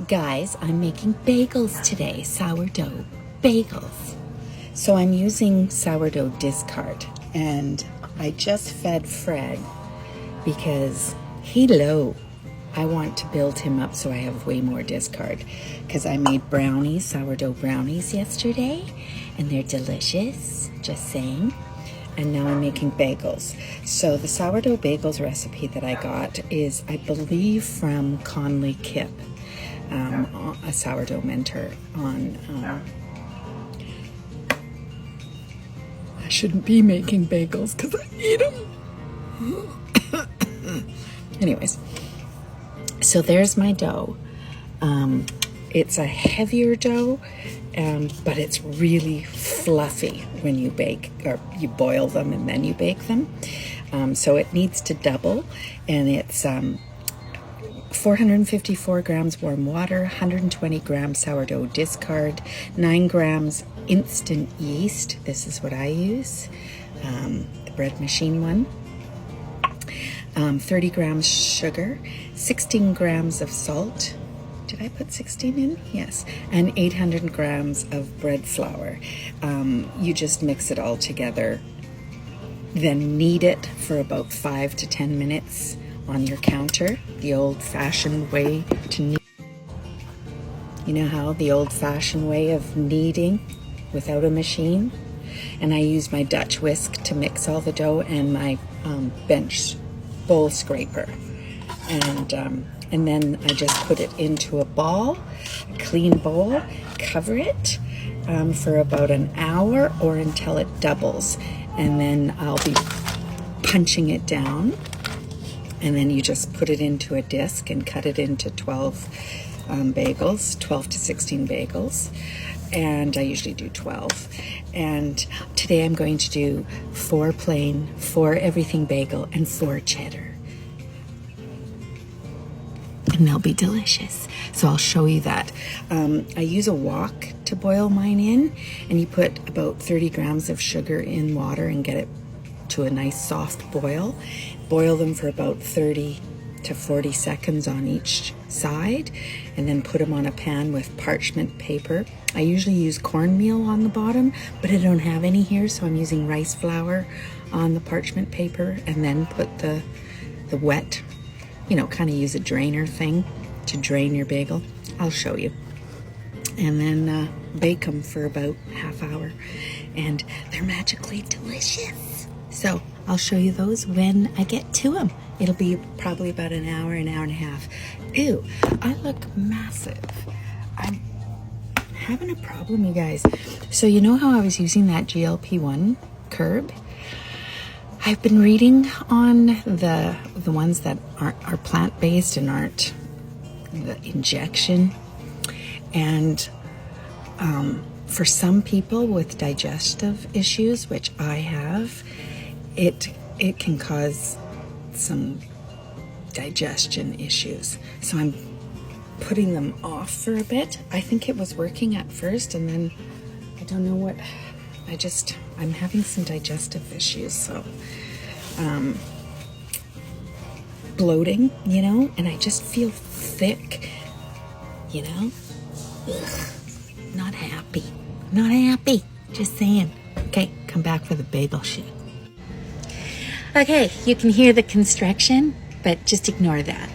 Guys, I'm making bagels today, sourdough bagels. So I'm using sourdough discard, and I just fed Fred because hello, I want to build him up so I have way more discard, because I made brownies, sourdough brownies yesterday, and they're delicious, just saying. And now I'm making bagels. So the sourdough bagels recipe that I got is, I believe, from Conley Kipp, a sourdough mentor on... I shouldn't be making bagels because I eat them. Anyways, so there's my dough. It's a heavier dough, but it's really fluffy when you bake, or you boil them and then you bake them. So it needs to double, and it's 454 grams warm water, 120 grams sourdough discard, 9 grams instant yeast. This is what I use, the bread machine one. 30 grams sugar, 16 grams of salt. Did I put 16 in? Yes. And 800 grams of bread flour. You just mix it all together, then knead it for about 5 to 10 minutes on your counter, the old-fashioned way to knead. You know how the old-fashioned way of kneading without a machine? And I use my Dutch whisk to mix all the dough, and my bench bowl scraper. And then I just put it into a ball, a clean bowl, cover it for about an hour or until it doubles. And then I'll be punching it down. And then you just put it into a disc and cut it into 12 bagels, 12 to 16 bagels. And I usually do 12. And today I'm going to do 4 plain, 4 everything bagel, and 4 cheddar. And they'll be delicious. So I'll show you that. I use a wok to boil mine in, and you put about 30 grams of sugar in water and get it to a nice soft boil. Boil them for about 30 to 40 seconds on each side, and then put them on a pan with parchment paper. I usually use cornmeal on the bottom, but I don't have any here, so I'm using rice flour on the parchment paper, and then put the wet, kind of use a drainer thing to drain your bagel. I'll show you. And then bake them for about half hour, and they're magically delicious. So I'll show you those when I get to them. It'll be probably about an hour and a half. Ew, I look massive. I'm having a problem, you guys. So you know how I was using that GLP-1 curb? I've been reading on the ones that are plant-based and aren't the injection. And for some people with digestive issues, which I have, it can cause some digestion issues. So I'm putting them off for a bit. I think it was working at first, and then I don't know what, I'm having some digestive issues. So bloating, and I just feel thick, Ugh. Not happy, just saying. Okay, come back for the bagel shoot. Okay, you can hear the construction, but just ignore that.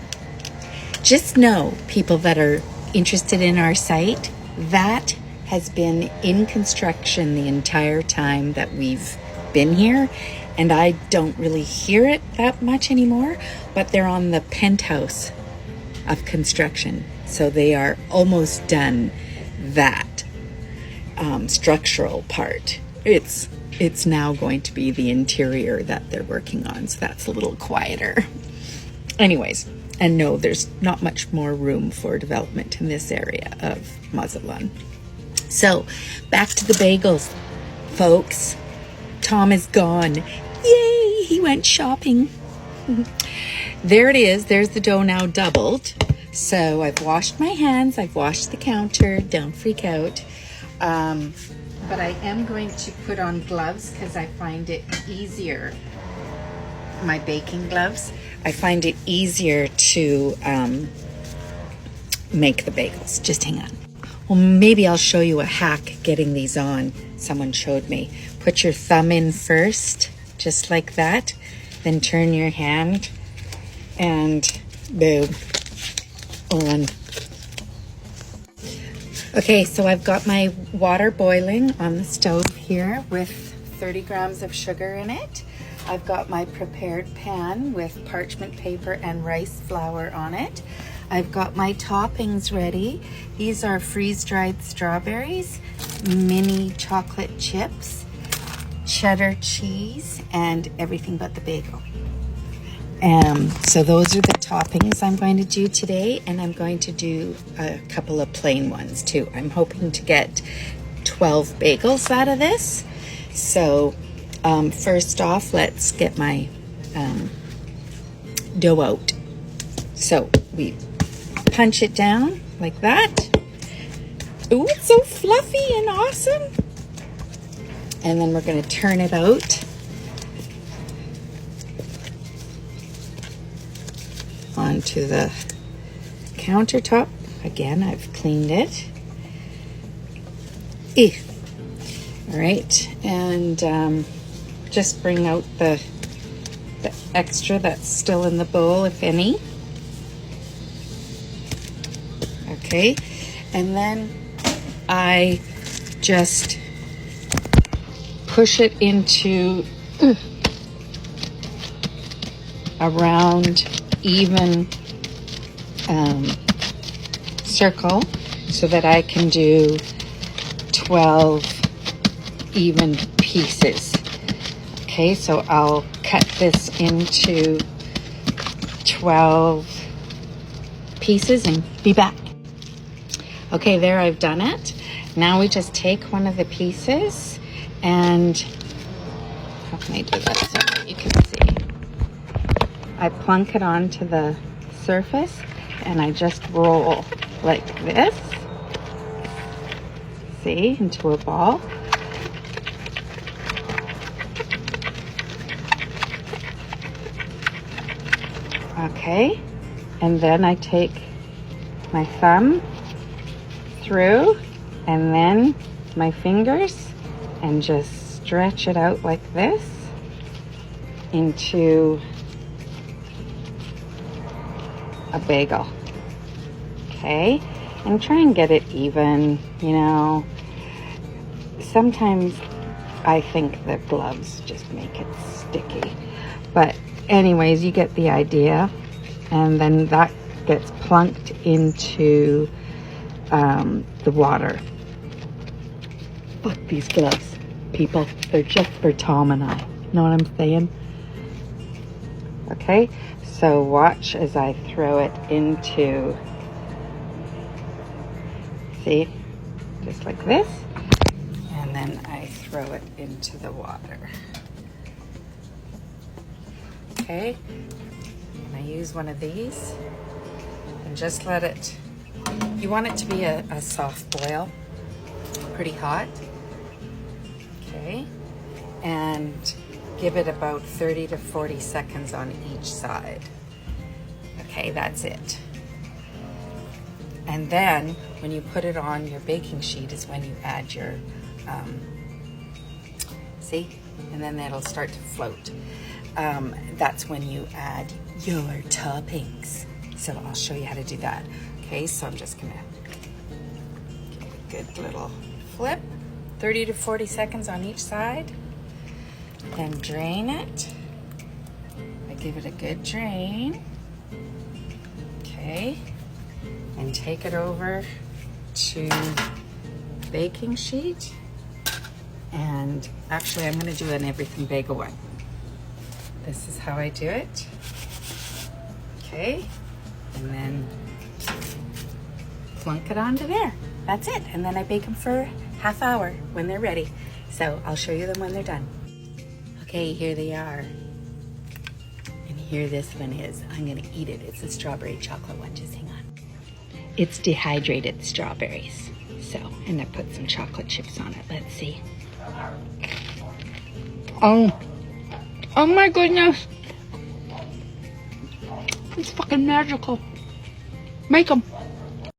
Just know, people that are interested in our site, that has been in construction the entire time that we've been here, and I don't really hear it that much anymore, but they're on the penthouse of construction, so they are almost done that structural part. It's now going to be the interior that they're working on, so that's a little quieter. Anyways, and no, there's not much more room for development in this area of Mazatlan. So, back to the bagels, folks. Tom is gone. Yay, he went shopping. There it is. There's the dough now doubled. So I've washed my hands. I've washed the counter. Don't freak out. But I am going to put on gloves because I find it easier. My baking gloves. I find it easier to make the bagels. Just hang on. Well, maybe I'll show you a hack getting these on. Someone showed me. Put your thumb in first, just like that. Then turn your hand and boom, on. Okay, so I've got my water boiling on the stove here with 30 grams of sugar in it. I've got my prepared pan with parchment paper and rice flour on it. I've got my toppings ready. These are freeze-dried strawberries, mini chocolate chips, cheddar cheese, and everything but the bagel. So those are the toppings I'm going to do today, and I'm going to do a couple of plain ones too. I'm hoping to get 12 bagels out of this. So first off, let's get my dough out. So we punch it down like that. Ooh, it's so fluffy and awesome. And then we're going to turn it out onto the countertop. Again, I've cleaned it. All right, and just bring out the extra that's still in the bowl, if any. Okay, and then I just push it into a round, even circle so that I can do 12 even pieces. Okay, so I'll cut this into 12 pieces and be back. Okay, there, I've done it. Now we just take one of the pieces and, how can I do that so that you can see? I plunk it onto the surface and I just roll like this. See, into a ball. Okay, and then I take my thumb through and then my fingers and just stretch it out like this into a bagel. Okay, and try and get it even, you know. Sometimes I think the gloves just make it sticky, but anyways, you get the idea. And then that gets plunked into the water. Fuck these gloves, people. They're just for Tom and I. Know what I'm saying? Okay, so watch as I throw it into, see, just like this. And then I throw it into the water. Okay, and I use one of these and just let it, you want it to be a soft boil, pretty hot. Okay, and give it about 30 to 40 seconds on each side. Okay, that's it. And then when you put it on your baking sheet is when you add your, see, and then it'll start to float. That's when you add your toppings. So I'll show you how to do that. Okay, so I'm just gonna give a good little flip, 30 to 40 seconds on each side. Then drain it. I give it a good drain. Okay, and take it over to baking sheet. And actually I'm gonna do an everything bagel one. This is how I do it. Okay, and then plunk it onto there. That's it. And then I bake them for half hour when they're ready. So I'll show you them when they're done. Okay, here they are. And here this one is. I'm gonna eat it. It's a strawberry chocolate one. Just hang on. It's dehydrated strawberries. So, and I put some chocolate chips on it. Let's see. Oh my goodness. It's fucking magical. Make them.